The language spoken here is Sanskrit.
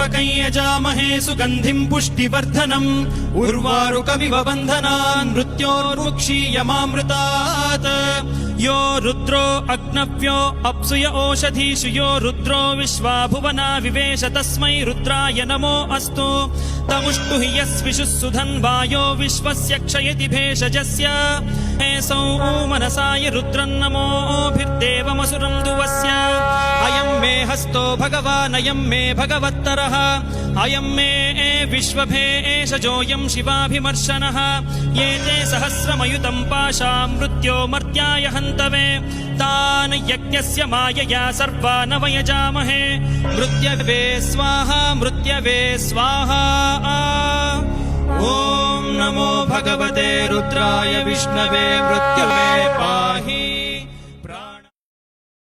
त्र्यम्बकं यजामहे सुगन्धिं पुष्टिवर्धनम् उर्वारुकमिव बन्धनान् मृत्योर्मुक्षीयमामृतात् यो रुद्रो अग्नव्यो अप्सुय ओषधीषु यो रुद्रो विश्वा भुवना विवेश तस्मै रुद्राय नमो अस्तु तमुष्टु हि यस्विषुः सुधन्वायो विश्वस्य क्षयति भेषजस्य हेसौ मनसाय रुद्रन्नमोभिर्देवमसुरं दुवस्य अयं मे हस्तो भगवानयं मे भगवत्तरः अयं मे विश्वभेषजोऽयं शिवाभिमर्शनः ये ते सहस्रमयुतं पाशां मृत्यो मर्त्याय हन्तवे तान् यज्ञस्य मायया सर्वान् वयजामहे मृत्यवे स्वाहा मृत्यवे स्वाहा ॐ नमो भगवते रुद्राय विष्णवे मृत्यवे पाहि।